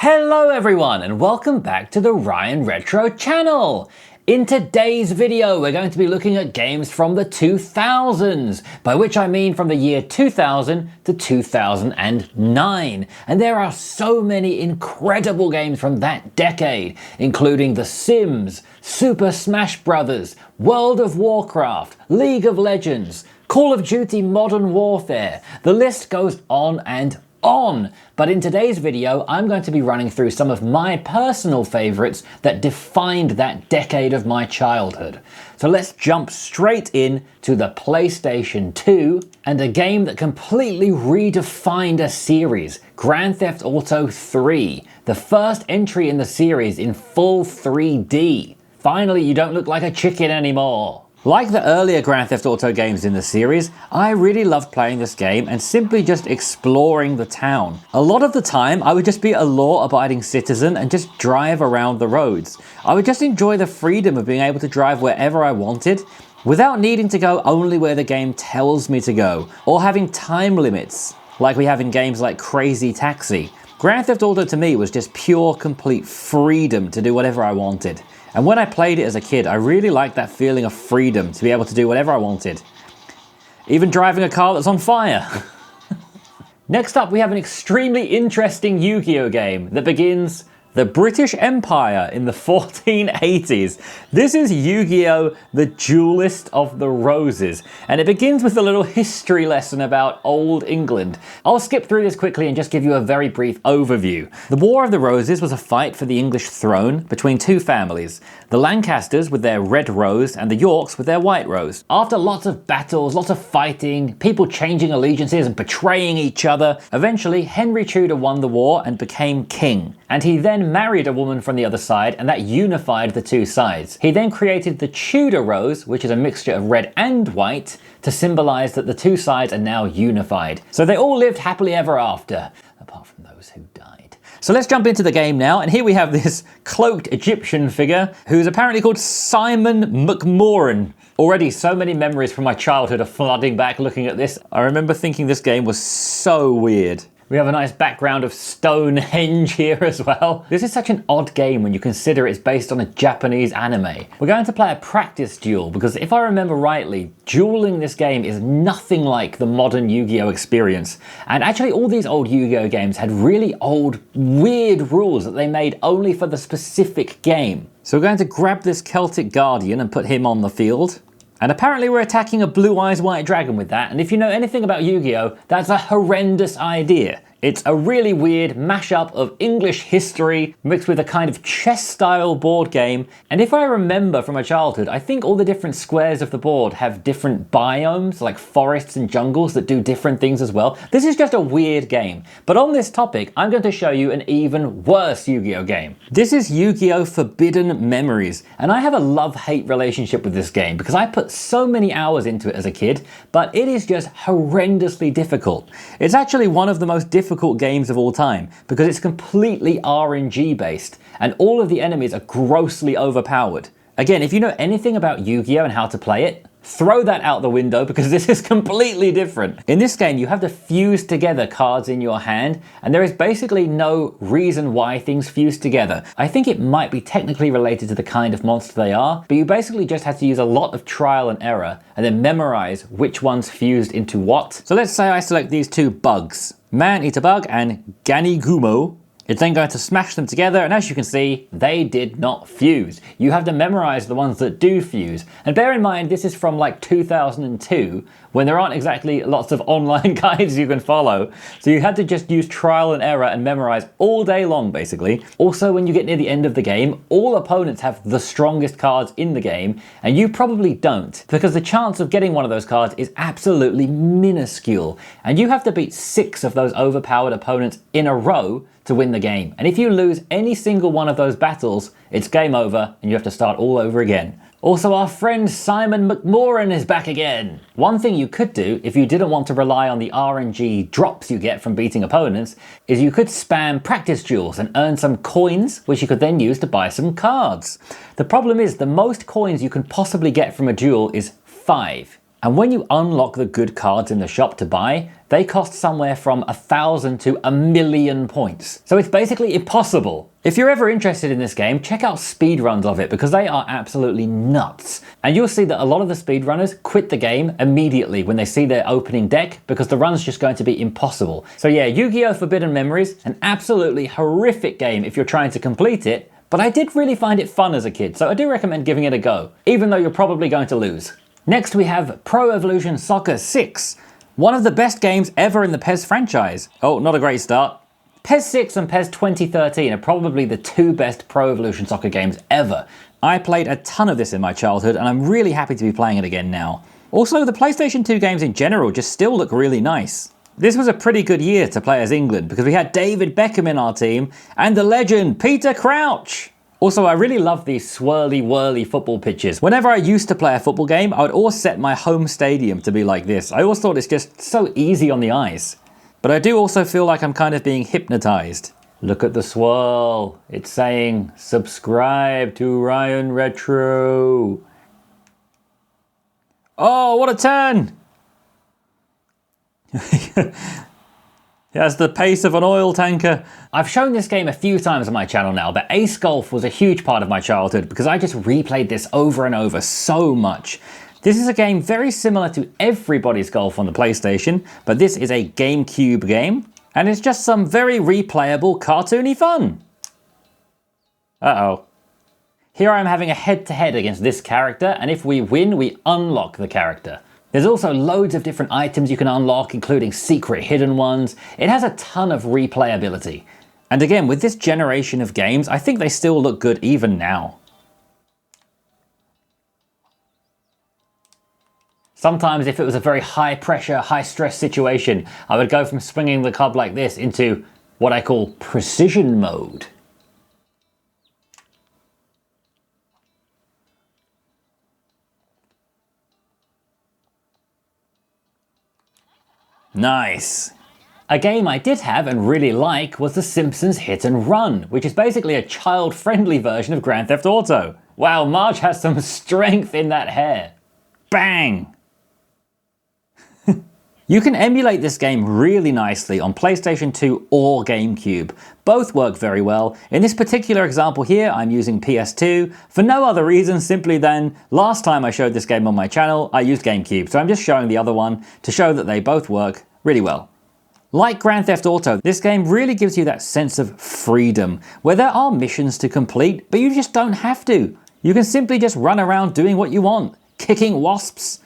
Hello everyone and welcome back to the Ryan Retro channel. In today's video we're going to be looking at games from the 2000s, by which I mean from the year 2000 to 2009. And there are so many incredible games from that decade, including The Sims, Super Smash Bros, World of Warcraft, League of Legends, Call of Duty Modern Warfare. The list goes on and on. But in today's video, I'm going to be running through some of my personal favorites that defined that decade of my childhood. So let's jump straight in to the PlayStation 2 and a game that completely redefined a series, Grand Theft Auto 3, the first entry in the series in full 3D. Finally, you don't look like a chicken anymore. Like the earlier Grand Theft Auto games in the series, I really loved playing this game and simply just exploring the town. A lot of the time, I would just be a law-abiding citizen and just drive around the roads. I would just enjoy the freedom of being able to drive wherever I wanted, without needing to go only where the game tells me to go, or having time limits, like we have in games like Crazy Taxi. Grand Theft Auto to me was just pure, complete freedom to do whatever I wanted. And when I played it as a kid, I really liked that feeling of freedom to be able to do whatever I wanted. Even driving a car that's on fire. Next up, we have an extremely interesting Yu-Gi-Oh game that begins the British Empire in the 1480s. This is Yu-Gi-Oh! The Duelist of the Roses, and it begins with a little history lesson about Old England. I'll skip through this quickly and just give you a very brief overview. The War of the Roses was a fight for the English throne between two families, the Lancasters with their red rose and the Yorks with their white rose. After lots of battles, lots of fighting, people changing allegiances and betraying each other, eventually Henry Tudor won the war and became king. And he then married a woman from the other side, and that unified the two sides. He then created the Tudor rose, which is a mixture of red and white, to symbolize that the two sides are now unified. So they all lived happily ever after, apart from those who died. So let's jump into the game now, and here we have this cloaked Egyptian figure who's apparently called Simon McMoran. Already so many memories from my childhood are flooding back looking at this. I remember thinking this game was so weird. We have a nice background of Stonehenge here as well. This is such an odd game when you consider it's based on a Japanese anime. We're going to play a practice duel because if I remember rightly, dueling this game is nothing like the modern Yu-Gi-Oh experience. And actually all these old Yu-Gi-Oh games had really old, weird rules that they made only for the specific game. So we're going to grab this Celtic Guardian and put him on the field. And apparently we're attacking a Blue Eyes White Dragon with that, and if you know anything about Yu-Gi-Oh, that's a horrendous idea. It's a really weird mashup of English history mixed with a kind of chess-style board game, and if I remember from my childhood, I think all the different squares of the board have different biomes, like forests and jungles that do different things as well. This is just a weird game. But on this topic, I'm going to show you an even worse Yu-Gi-Oh game. This is Yu-Gi-Oh! Forbidden Memories, and I have a love-hate relationship with this game because I put so many hours into it as a kid, but it is just horrendously difficult. It's actually one of the most difficult games of all time because it's completely RNG based and all of the enemies are grossly overpowered. Again, if you know anything about Yu-Gi-Oh! And how to play it, throw that out the window because this is completely different. In this game, you have to fuse together cards in your hand, and there is basically no reason why things fuse together. I think it might be technically related to the kind of monster they are, but you basically just have to use a lot of trial and error and then memorize which ones fused into what. So let's say I select these two bugs, Man-Eater Bug and Ganigumo. It's then going to smash them together, and as you can see, they did not fuse. You have to memorize the ones that do fuse. And bear in mind, this is from like 2002, when there aren't exactly lots of online guides you can follow. So you had to just use trial and error and memorize all day long, basically. Also, when you get near the end of the game, all opponents have the strongest cards in the game, and you probably don't, because the chance of getting one of those cards is absolutely minuscule. And you have to beat 6 of those overpowered opponents in a row to win the game. And if you lose any single one of those battles, it's game over and you have to start all over again. Also, our friend Simon McMoran is back again. One thing you could do if you didn't want to rely on the RNG drops you get from beating opponents is you could spam practice duels and earn some coins, which you could then use to buy some cards. The problem is the most coins you can possibly get from a duel is 5. And when you unlock the good cards in the shop to buy, they cost somewhere from 1,000 to 1,000,000 points. So it's basically impossible. If you're ever interested in this game, check out speedruns of it because they are absolutely nuts. And you'll see that a lot of the speedrunners quit the game immediately when they see their opening deck because the run's just going to be impossible. So yeah, Yu-Gi-Oh! Forbidden Memories, an absolutely horrific game if you're trying to complete it, but I did really find it fun as a kid, so I do recommend giving it a go, even though you're probably going to lose. Next we have Pro Evolution Soccer 6, one of the best games ever in the PES franchise. Oh, not a great start. PES 6 and PES 2013 are probably the two best Pro Evolution Soccer games ever. I played a ton of this in my childhood and I'm really happy to be playing it again now. Also, the PlayStation 2 games in general just still look really nice. This was a pretty good year to play as England because we had David Beckham in our team and the legend Peter Crouch. Also, I really love these swirly-whirly football pitches. Whenever I used to play a football game, I would always set my home stadium to be like this. I always thought it's just so easy on the eyes. But I do also feel like I'm kind of being hypnotized. Look at the swirl. It's saying, subscribe to Ryan Retro. Oh, what a turn! It has the pace of an oil tanker. I've shown this game a few times on my channel now, but Ace Golf was a huge part of my childhood because I just replayed this over and over so much. This is a game very similar to Everybody's Golf on the PlayStation, but this is a GameCube game, and it's just some very replayable, cartoony fun. Uh-oh. Here I'm having a head-to-head against this character, and if we win, we unlock the character. There's also loads of different items you can unlock, including secret hidden ones. It has a ton of replayability. And again, with this generation of games, I think they still look good even now. Sometimes if it was a very high pressure, high stress situation, I would go from swinging the club like this into what I call precision mode. Nice. A game I did have and really like was the Simpsons Hit and Run, which is basically a child-friendly version of Grand Theft Auto. Wow, Marge has some strength in that hair. Bang! You can emulate this game really nicely on PlayStation 2 or GameCube. Both work very well. In this particular example here, I'm using PS2 for no other reason simply than last time I showed this game on my channel, I used GameCube. So I'm just showing the other one to show that they both work really well. Like Grand Theft Auto, this game really gives you that sense of freedom, where there are missions to complete, but you just don't have to. You can simply just run around doing what you want, kicking wasps.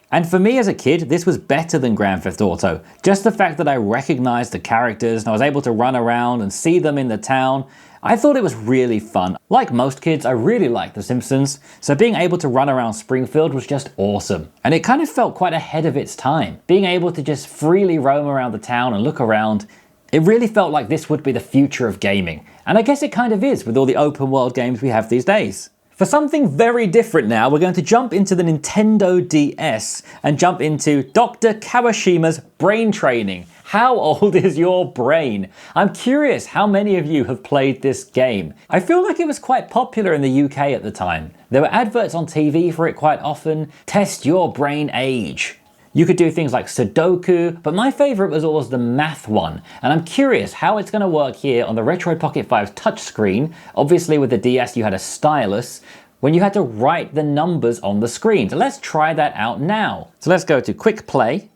And for me as a kid, this was better than Grand Theft Auto. Just the fact that I recognized the characters and I was able to run around and see them in the town, I thought it was really fun. Like most kids, I really liked The Simpsons, so being able to run around Springfield was just awesome. And it kind of felt quite ahead of its time. Being able to just freely roam around the town and look around, it really felt like this would be the future of gaming. And I guess it kind of is with all the open world games we have these days. For something very different now, we're going to jump into the Nintendo DS and jump into Dr. Kawashima's brain training. How old is your brain? I'm curious how many of you have played this game. I feel like it was quite popular in the UK at the time. There were adverts on TV for it quite often. Test your brain age. You could do things like Sudoku, but my favorite was always the math one. And I'm curious how it's going to work here on the Retroid Pocket 5's touchscreen. Obviously with the DS you had a stylus, when you had to write the numbers on the screen. So let's try that out now. So let's go to Quick Play.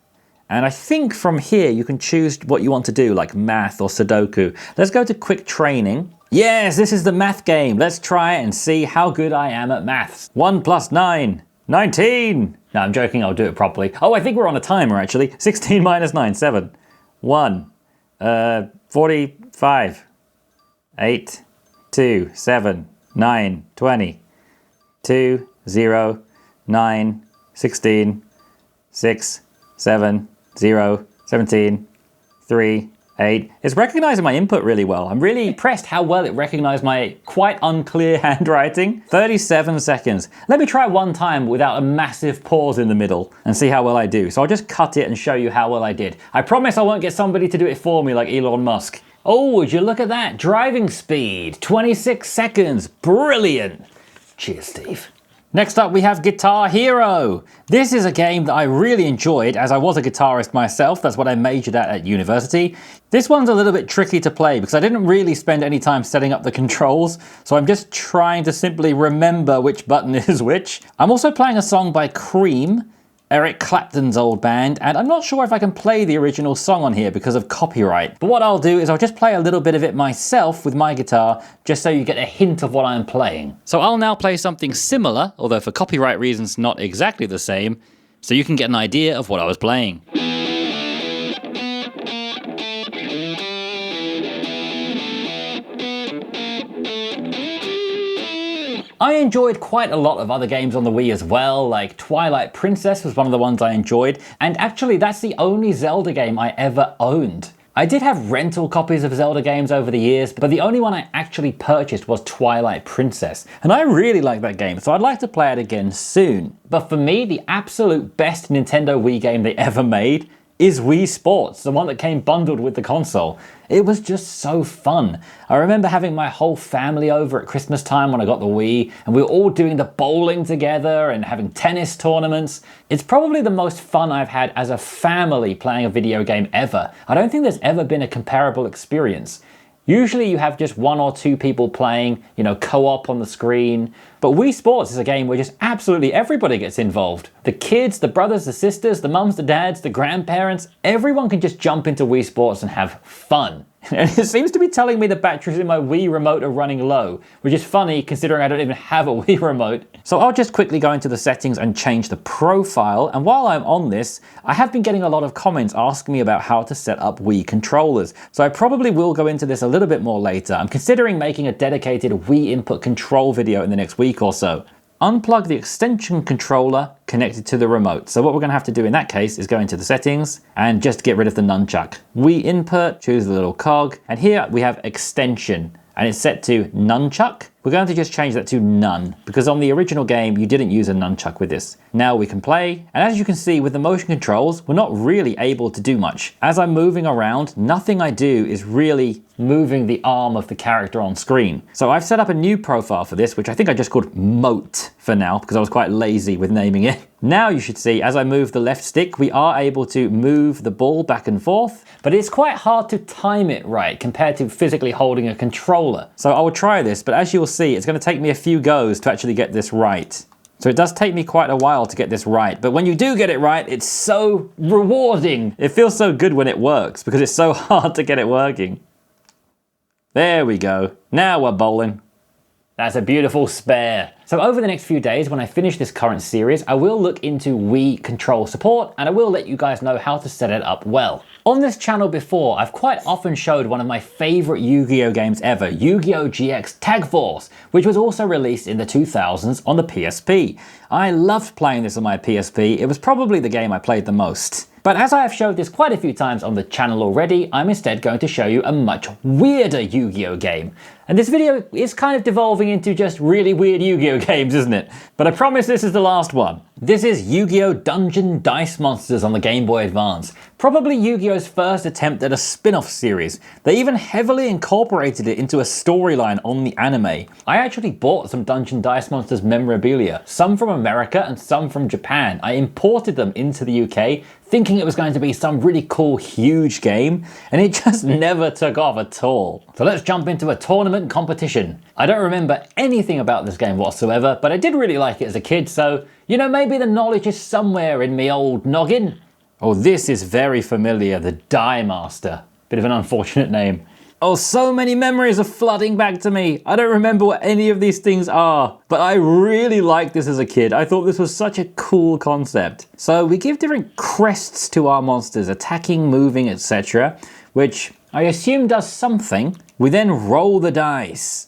And I think from here you can choose what you want to do, like math or Sudoku. Let's go to Quick Training. Yes, this is the math game. Let's try it and see how good I am at maths. 1 + 9, 19. No, I'm joking, I'll do it properly. Oh, I think we're on a timer actually. 16 - 9, 7. 1, 45, 8, 2, 7, 9, 20, 2, 0, 9, 16, 6, 7, 0, 17, 3, 8. It's recognizing my input really well. I'm really impressed how well it recognized my quite unclear handwriting. 37 seconds. Let me try one time without a massive pause in the middle and see how well I do. So I'll just cut it and show you how well I did. I promise I won't get somebody to do it for me like Elon Musk. Oh, would you look at that? Driving speed, 26 seconds. Brilliant. Cheers, Steve. Next up we have Guitar Hero. This is a game that I really enjoyed as I was a guitarist myself. That's what I majored at university. This one's a little bit tricky to play because I didn't really spend any time setting up the controls, so I'm just trying to simply remember which button is which. I'm also playing a song by Cream, Eric Clapton's old band, and I'm not sure if I can play the original song on here because of copyright. But what I'll do is I'll just play a little bit of it myself with my guitar, just so you get a hint of what I'm playing. So I'll now play something similar, although for copyright reasons not exactly the same, so you can get an idea of what I was playing. I enjoyed quite a lot of other games on the Wii as well, like Twilight Princess was one of the ones I enjoyed, and actually that's the only Zelda game I ever owned. I did have rental copies of Zelda games over the years, but the only one I actually purchased was Twilight Princess, and I really like that game, so I'd like to play it again soon. But for me, the absolute best Nintendo Wii game they ever made is Wii Sports, the one that came bundled with the console. It was just so fun. I remember having my whole family over at Christmas time when I got the Wii, and we were all doing the bowling together and having tennis tournaments. It's probably the most fun I've had as a family playing a video game ever. I don't think there's ever been a comparable experience. Usually you have just one or two people playing, co-op on the screen. But Wii Sports is a game where just absolutely everybody gets involved. The kids, the brothers, the sisters, the mums, the dads, the grandparents, everyone can just jump into Wii Sports and have fun. And it seems to be telling me the batteries in my Wii remote are running low, which is funny considering I don't even have a Wii remote. So I'll just quickly go into the settings and change the profile. And while I'm on this, I have been getting a lot of comments asking me about how to set up Wii controllers. So I probably will go into this a little bit more later. I'm considering making a dedicated Wii input control video in the next week or so. Unplug the extension controller connected to the remote. So what we're going to have to do in that case is go into the settings and just get rid of the nunchuck. Wii input, choose the little cog, and here we have extension and it's set to nunchuck. We're going to just change that to none because on the original game you didn't use a nunchuck with this. Now we can play, and as you can see with the motion controls, we're not really able to do much. As I'm moving around, nothing I do is really moving the arm of the character on screen. So I've set up a new profile for this, which I think I just called Moat for now because I was quite lazy with naming it. Now you should see as I move the left stick, we are able to move the ball back and forth, but it's quite hard to time it right compared to physically holding a controller. So I will try this, but as you will see, it's going to take me a few goes to actually get this right. So it does take me quite a while to get this right, but when you do get it right, it's so rewarding. It feels so good when it works because it's so hard to get it working. There we go. Now we're bowling. That's a beautiful spare. So over the next few days, when I finish this current series, I will look into Wii control support and I will let you guys know how to set it up well. On this channel before, I've quite often showed one of my favorite Yu-Gi-Oh games ever, Yu-Gi-Oh! GX Tag Force, which was also released in the 2000s on the PSP. I loved playing this on my PSP. It was probably the game I played the most. But as I have showed this quite a few times on the channel already, I'm instead going to show you a much weirder Yu-Gi-Oh game. And this video is kind of devolving into just really weird Yu-Gi-Oh games, isn't it? But I promise this is the last one. This is Yu-Gi-Oh! Dungeon Dice Monsters on the Game Boy Advance. Probably Yu-Gi-Oh's first attempt at a spin-off series. They even heavily incorporated it into a storyline on the anime. I actually bought some Dungeon Dice Monsters memorabilia, some from America and some from Japan. I imported them into the UK, thinking it was going to be some really cool, huge game, and it just never took off at all. So let's jump into a tournament competition. I don't remember anything about this game whatsoever, but I did really like it as a kid, so, maybe the knowledge is somewhere in me old noggin. Oh, this is very familiar, the Die Master. Bit of an unfortunate name. Oh, so many memories are flooding back to me. I don't remember what any of these things are, but I really liked this as a kid. I thought this was such a cool concept. So we give different crests to our monsters, attacking, moving, etc., which I assume does something. We then roll the dice.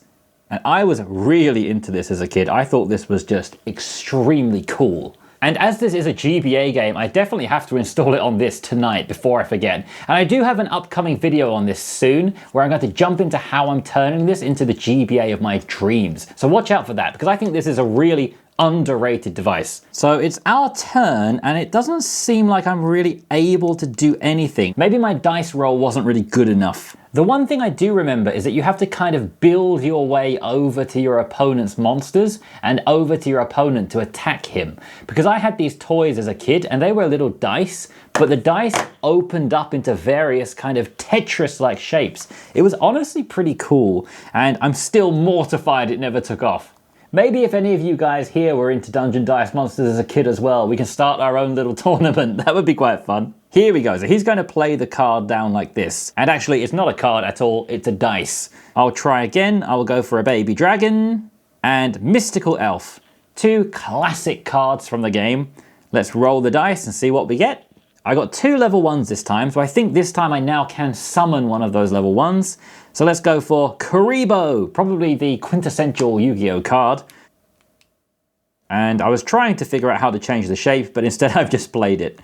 And I was really into this as a kid. I thought this was just extremely cool. And as this is a GBA game, I definitely have to install it on this tonight before I forget. And I do have an upcoming video on this soon, where I'm going to jump into how I'm turning this into the GBA of my dreams. So watch out for that, because I think this is a really underrated device. So it's our turn, and it doesn't seem like I'm really able to do anything. Maybe my dice roll wasn't really good enough. The one thing I do remember is that you have to kind of build your way over to your opponent's monsters and over to your opponent to attack him. Because I had these toys as a kid and they were little dice, but the dice opened up into various kind of Tetris-like shapes. It was honestly pretty cool, and I'm still mortified it never took off. Maybe if any of you guys here were into Dungeon Dice Monsters as a kid as well, we can start our own little tournament. That would be quite fun. Here we go. So he's going to play the card down like this. And actually, it's not a card at all. It's a dice. I'll try again. I will go for a baby dragon and mystical elf. Two classic cards from the game. Let's roll the dice and see what we get. I got 2 level 1s this time, so I think this time I now can summon one of those level 1s. So let's go for Karibo, probably the quintessential Yu-Gi-Oh card. And I was trying to figure out how to change the shape, but instead I've just played it.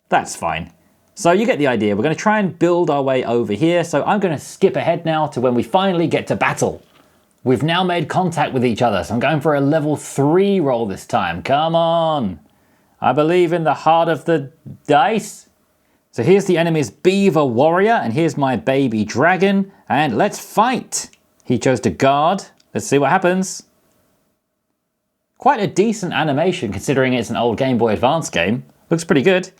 That's fine. So you get the idea. We're going to try and build our way over here. So I'm going to skip ahead now to when we finally get to battle. We've now made contact with each other, so I'm going for a level 3 roll this time. Come on. I believe in the heart of the dice. So here's the enemy's beaver warrior, and here's my baby dragon, and let's fight. He chose to guard. Let's see what happens. Quite a decent animation considering it's an old Game Boy Advance game. Looks pretty good.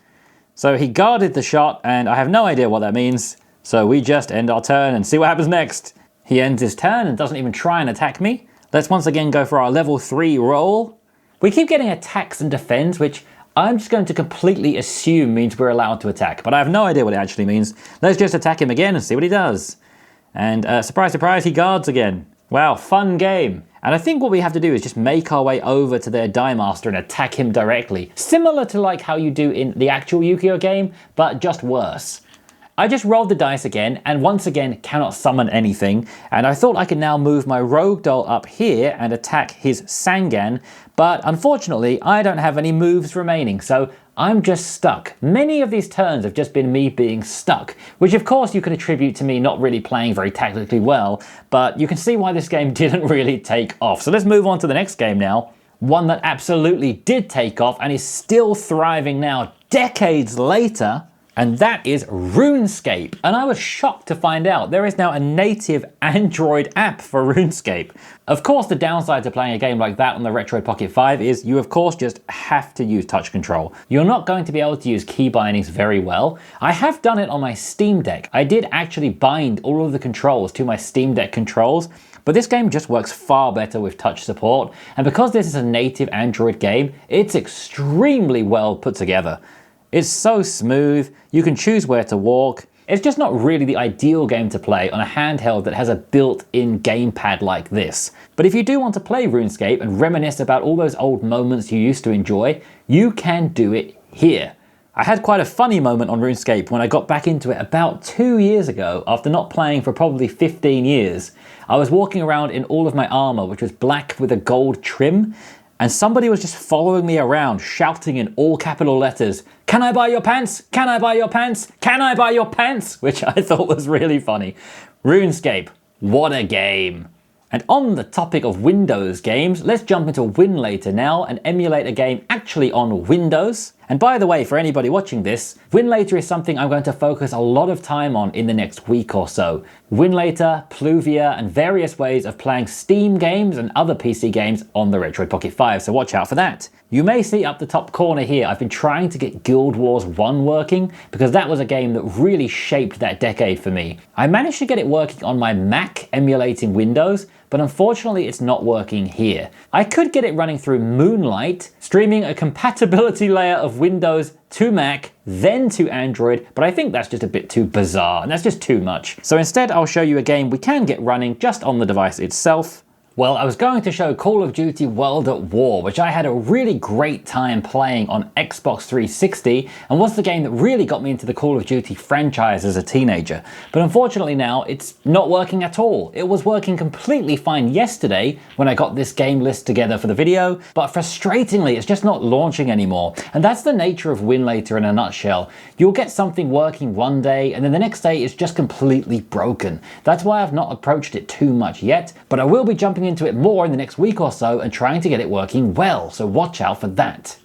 So he guarded the shot, and I have no idea what that means. So we just end our turn and see what happens next. He ends his turn and doesn't even try and attack me. Let's once again go for our level 3 roll. We keep getting attacks and defends, which I'm just going to completely assume means we're allowed to attack, but I have no idea what it actually means. Let's just attack him again and see what he does. And surprise, surprise, he guards again. Wow, fun game. And I think what we have to do is just make our way over to their Die Master and attack him directly. Similar to like how you do in the actual Yu-Gi-Oh game, but just worse. I just rolled the dice again, and once again cannot summon anything, and I thought I could now move my Rogue Doll up here and attack his Sangan, but unfortunately I don't have any moves remaining, so I'm just stuck. Many of these turns have just been me being stuck, which of course you could attribute to me not really playing very tactically well, but you can see why this game didn't really take off. So let's move on to the next game now. One that absolutely did take off and is still thriving now, decades later. And that is Runescape. And I was shocked to find out there is now a native Android app for Runescape. Of course, the downside to playing a game like that on the Retroid Pocket 5 is you of course just have to use touch control. You're not going to be able to use key bindings very well. I have done it on my Steam Deck. I did actually bind all of the controls to my Steam Deck controls, but this game just works far better with touch support. And because this is a native Android game, it's extremely well put together. It's so smooth, you can choose where to walk. It's just not really the ideal game to play on a handheld that has a built-in gamepad like this. But if you do want to play RuneScape and reminisce about all those old moments you used to enjoy, you can do it here. I had quite a funny moment on RuneScape when I got back into it about 2 years ago after not playing for probably 15 years. I was walking around in all of my armor, which was black with a gold trim, and somebody was just following me around, shouting in all capital letters, "Can I buy your pants? Can I buy your pants? Can I buy your pants?" Which I thought was really funny. RuneScape, what a game. And on the topic of Windows games, let's jump into Winlator now and emulate a game actually on Windows. And by the way, for anybody watching this, Winlator is something I'm going to focus a lot of time on in the next week or so. Winlator, Pluvia, and various ways of playing Steam games and other PC games on the Retroid Pocket 5, so watch out for that. You may see up the top corner here, I've been trying to get Guild Wars 1 working because that was a game that really shaped that decade for me. I managed to get it working on my Mac emulating Windows, but unfortunately it's not working here. I could get it running through Moonlight, streaming a compatibility layer of Windows to Mac, then to Android, but I think that's just a bit too bizarre and that's just too much. So instead I'll show you a game we can get running just on the device itself. Well, I was going to show Call of Duty World at War, which I had a really great time playing on Xbox 360 and was the game that really got me into the Call of Duty franchise as a teenager. But unfortunately now, it's not working at all. It was working completely fine yesterday when I got this game list together for the video, but frustratingly, it's just not launching anymore. And that's the nature of Winlator in a nutshell. You'll get something working one day and then the next day it's just completely broken. That's why I've not approached it too much yet, but I will be jumping into it more in the next week or so and trying to get it working well, so watch out for that.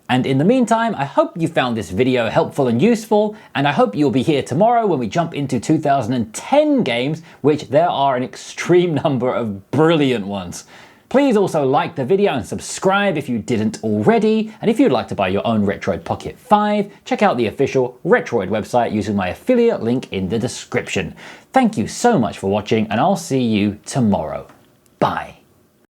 And in the meantime, I hope you found this video helpful and useful, and I hope you'll be here tomorrow when we jump into 2010 games, which there are an extreme number of brilliant ones. Please also like the video and subscribe if you didn't already, and if you'd like to buy your own Retroid Pocket 5, check out the official Retroid website using my affiliate link in the description. Thank you so much for watching, and I'll see you tomorrow.